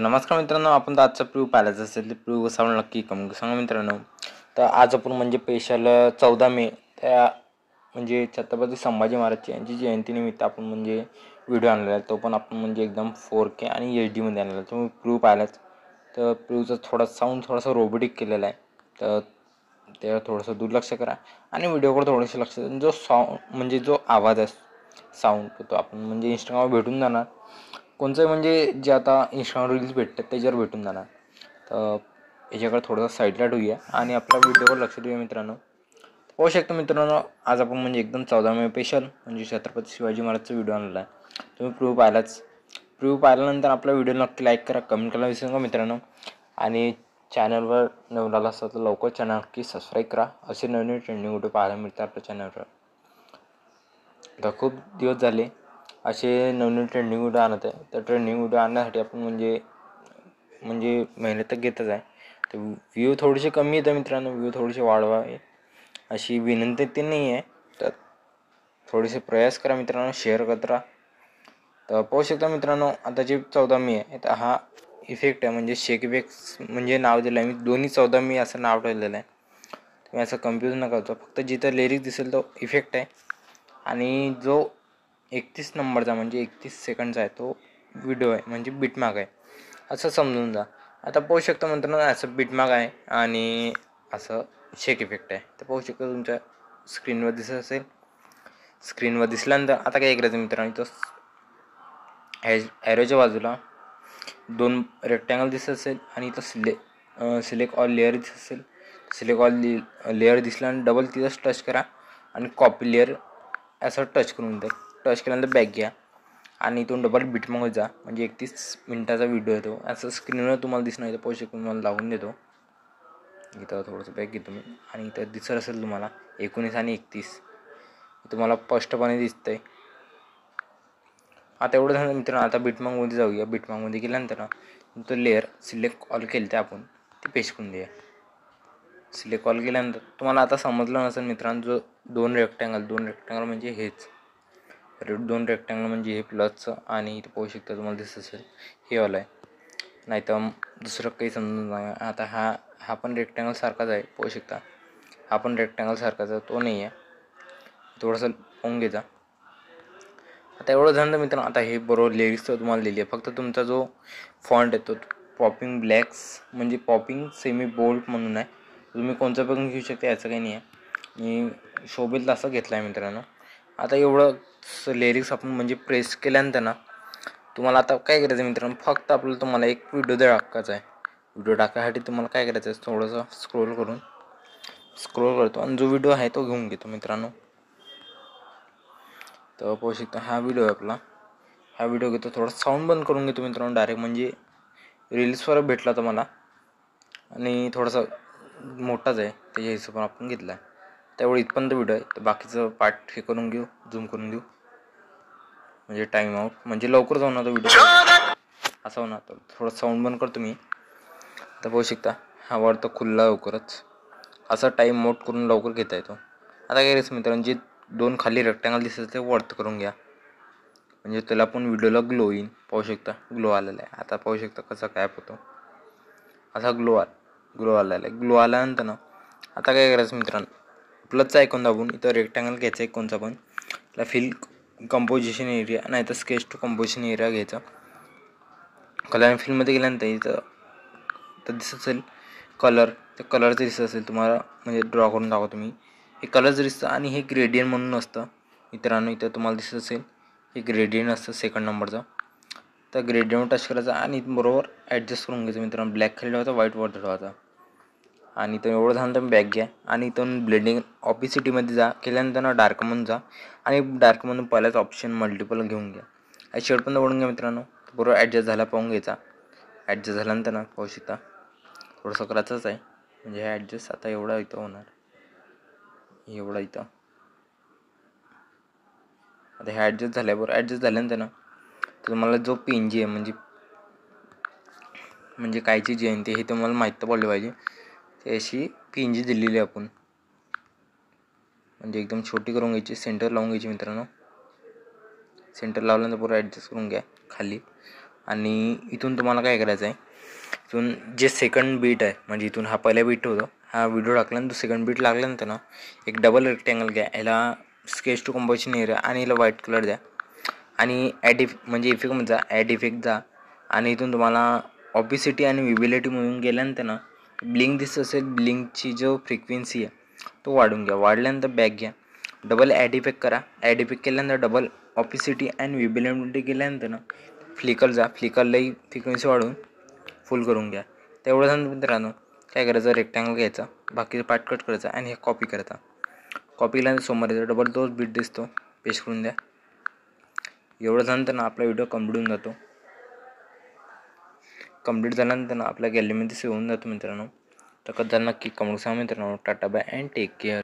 नमस्कार मित्रांनो, आपण तर आजचा प्रिव्ह्यू पाहायचा असेल तर प्रिव्ह्यू कसा नक्की कमेंट सांगा मित्रांनो. तर आज आपण म्हणजे स्पेशल 14 मे त्या म्हणजे छत्रपती संभाजी महाराज यांची जयंतीनिमित्त आपण म्हणजे व्हिडिओ आणलेला आहे. तो पण आपण म्हणजे एकदम 4K आणि HD मध्ये आणलेला आहे. तुम्ही प्रिव्ह्यू पाहिलाच. तर प्रिव्ह्यूचा थोडा साऊंड थोडासा रोबोटिक केलेला आहे. तर ते थोडंसं दुर्लक्ष करा आणि व्हिडिओकडे थोडंसं लक्ष द्या. जो साऊंड म्हणजे जो आवाज आहे साऊंड तो आपण म्हणजे इंस्टाग्रामवर भेटून जाणार. कोणचं म्हणजे जे आता इंस्टाग्राम रील्स भेटतात त्याच्यावर भेटून जाणार. तर याच्याकडे थोडंसं साईडला ठेवूया आणि आपल्या व्हिडिओवर लक्ष देऊया मित्रांनो. पाहू शकता मित्रांनो, आज आपण म्हणजे एकदम 14 मे स्पेशल म्हणजे छत्रपती शिवाजी महाराजचा व्हिडिओ आणला आहे. तुम्ही प्रिव्ह्यू पाहिलाच. प्रिव्ह्यू पाहिल्यानंतर आपला व्हिडिओ नक्की लाईक करा, कमेंट करायला विसरू नका मित्रांनो. आणि चॅनलवर नवीन आला असता तर लवकर चॅनल नक्की सबस्क्राईब करा. असे नवीन ट्रेंडिंग व्हिडिओ पाहायला मिळतात आपल्या चॅनलवर. तर खूप दिवस झाले असे नवीन ट्रेंडिंग व्हिडिओ आणत आहे. तर ट्रेंडिंग व्हिडिओ आणण्यासाठी आपण म्हणजे मेहनत तर घेतच आहे. तर व्ह्यू थोडेसे कमी येतं मित्रांनो, व्ह्यू थोडेसे वाढवावे अशी विनंती ते नाही आहे. तर थोडेसे प्रयास करा मित्रांनो, शेअर करत राहा. तर पाहू शकता मित्रांनो, आता जे 14 मे आहे तर हा इफेक्ट आहे म्हणजे शेक इफेक्ट म्हणजे नाव दिलं आहे मी. दोन्ही 14 मे असं नाव ठेवलेलं आहे. तुम्ही असं कन्फ्यूज नका होतो. फक्त जिथं लिरिक्स दिसेल तो इफेक्ट आहे आणि जो 31 नंबरचा म्हणजे 31 सेकंडचा आहे तो व्हिडिओ आहे म्हणजे बिटमार्क आहे असं समजून जा. आता पाहू शकता मित्रांनो, असं बिटमार्क आहे आणि असं शेक इफेक्ट आहे. तर पाहू शकता तुमच्या स्क्रीनवर दिसत असेल. स्क्रीनवर दिसल्यानंतर आता काय करायचं मित्रांनो, इथं ॲरोच्या बाजूला 2 रेक्टँगल दिसत असेल आणि इथं सिलेक्ट ऑल लेअर दिसत असेल. सिलेक्ट ऑल लेअर दिसल्यानंतर डबल तिथंच टच करा आणि कॉपी लेअर असं टच करून द्या. टच केल्यानंतर बॅक घ्या आणि इथून डबल बिटमार्क जा म्हणजे 31 मिनिटाचा व्हिडिओ येतो. असं स्क्रीनवर तुम्हाला दिसणार. इथं पाहू शकतो, तुम्हाला लावून देतो. इथं थोडंसं बॅक घेतो मी आणि इथं दिसत असेल तुम्हाला 19 आणि 31 तुम्हाला स्पष्टपणे दिसतंय. आता एवढं झालं मित्रांनो. आता बिटमार्कमध्ये जाऊया. बिटमार्कमध्ये गेल्यानंतर तो लेअर सिलेक्ट ऑल केलं ते आपण ते पेस्ट करून देऊया. सिलेक्ट ऑल केल्यानंतर तुम्हाला आता समजलं नसेल मित्रांनो, जो 2 रेक्टँगल म्हणजे हेच 2 रेक्टँगल म्हणजे हे प्लसचं आणि इथे पाहू शकता तुम्हाला दिसत असेल हे वाला आहे. नाही तर दुसरं काही समजून सांगा. आता हा पण रेक्टँगल सारखाच आहे. पाहू शकता हा पण रेक्टँगल सारखाच आहे, तो नाही आहे. थोडंसं पाहून घ्यायचा. आता एवढं झालं मित्रांनो. आता हे बरोबर लिरिक्स तर तुम्हाला लिहिली आहे. फक्त तुमचा जो फॉन्ट आहे तो पॉपिंग ब्लॅक्स म्हणजे पॉपिंग सेमी बोल्ड म्हणून आहे. तुम्ही कोणतं पण घेऊ शकता, याचं काही नाही आहे. मी शोभेल तसं घेतला आहे मित्रांनो. आता एवढं लिरिक्स आपण म्हणजे प्रेस केल्यानंतर तुम्हाला आता काय करायचं मित्रांनो, फक्त आपल्याला तुम्हाला एक व्हिडिओ टाकायचा आहे. व्हिडिओ टाकायसाठी तुम्हाला काय करायचं आहे, थोडंसं स्क्रोल करतो आणि जो व्हिडिओ आहे तो घेऊन घेतो मित्रांनो. तर पाहू शकता हा व्हिडिओ आहे आपला. हा व्हिडिओ घेतो, थोडा साऊंड बंद करून घेतो मित्रांनो डायरेक्ट म्हणजे रील्सवर भेटला तर मला आणि थोडासा मोठाच आहे त्याच्या हिशोबाने आपण घेतला आहे. त्यावेळी इथपर्यंत व्हिडिओ आहे. तर बाकीचं पार्ट हे करून घेऊ, झूम करून घेऊ म्हणजे टाईम आउट म्हणजे लवकर जाऊन आता व्हिडिओ असं होणार. तर थोडं साऊंड बंद करतो मी. तर पाहू शकता हा वर तर खुल्ला लवकरच असा टाईम आउट करून लवकर घेता येतो. आता काय करायचं मित्रांनो, जे 2 खाली रेक्टँगल दिसत ते वर्त करून घ्या म्हणजे त्याला पण व्हिडिओला ग्लो येईल. पाहू शकता ग्लो आलेला आहे. आता पाहू शकता कसा काय होतो, असा ग्लो आलेला आहे. ग्लो आल्यानंतर आता काय करायचं मित्रांनो, प्लसचा आयकॉन दाबून इथं रेक्टँगल घ्यायचा आहे कोणचा पण. त्याला फिल कंपोजिशन एरिया नाही तर स्केच टू कंपोजिशन एरिया घ्यायचा. कलर अँड फिलमध्ये गेल्यानंतर इथं तर दिसत असेल कलर, तर कलरचं दिसत असेल तुम्हाला म्हणजे ड्रॉ करून दाखवा तुम्ही. हे कलरचं दिसतं आणि हे ग्रेडियंट म्हणून असतं मित्रांनो. इथं तुम्हाला दिसत असेल हे ग्रेडियंट असतं सेकंड नंबरचं. तर ग्रेडियंट टच करायचा आणि बरोबर ॲडजस्ट करून घ्यायचं मित्रांनो. ब्लॅक खाली ठेवायचा, व्हाईट वर ठेवायचा आणि इथं एवढं झालं तर बॅक घ्या आणि इथून ब्लेंडिंग ऑपिसिटीमध्ये जा. केल्यानंतर डार्कमधून जा आणि डार्कमधून पहिलाच ऑप्शन मल्टिपल घेऊन घ्या. आणि शेवटपर्यंत ओढून घ्या मित्रांनो. बरोबर ॲडजस्ट झाला पाहून घ्यायचा. ॲडजस्ट झाल्यानंतर पाहू शकता थोडंसं करायचंच आहे म्हणजे हे ॲडजस्ट आता एवढा इथं होणार, एवढा इथं. आता हे ॲडजस्ट झाल्याबरोबर ॲडजस्ट झाल्यानंतर तुम्हाला जो PNG आहे म्हणजे कायची जयंती हे तुम्हाला माहीत तर पडलं पाहिजे. ते अशी PNG दिलेली आपण म्हणजे एकदम छोटी करून घ्यायची, सेंटर लावून घ्यायची मित्रांनो. सेंटर लावल्यानंतर पुढे ॲडजस्ट करून घ्या खाली आणि इथून तुम्हाला काय करायचं आहे, इथून जे सेकंड बीट आहे म्हणजे इथून हा पहिला बीट होतो, हा व्हिडिओ टाकल्यानंतर सेकंड बीट लागल्यानंतर ना एक डबल रेक्टँगल घ्या, याला स्केच टू कंपोजिशन एरिया आणि याला व्हाईट कलर द्या आणि म्हणजे इफेक्टमध्ये जा, ॲड इफेक्ट जा आणि इथून तुम्हाला ऑपिसिटी आणि विबिलिटी म्हणून गेल्यानंतर ना ब्लिंक दिसत असेल, ब्लिंकची जो फ्रिक्वेन्सी आहे तो वाढून घ्या. वाढल्यानंतर बॅक घ्या, डबल ॲड इफेक्ट करा, ॲड इफेक्ट केल्यानंतर डबल ऑपिसिटी आणि विबिलिटी केल्यानंतर ना फ्लिकर जा, फ्लिकरलाही फ्रिक्वेन्सी वाढवून फुल करून घ्या. तेवढं मित्रांनो काय करायचं, रेक्टँगल घ्यायचा, बाकीचा पार्ट कट करायचा आणि हे कॉपी करायचा. कॉपी केल्यानंतर समोर येतो डबल तोच बीट दिसतो, पेस्ट करून द्या. एवढं झाल्यानंतर ना आपला व्हिडिओ कंप्लीट होऊन जातो. कंप्लीट झाल्यानंतर ना आपल्या गॅलरीमध्ये सेव्ह होऊन जातो मित्रांनो. तर कधी नक्की कमेंट सांगा मित्रांनो. Tata bye and take care.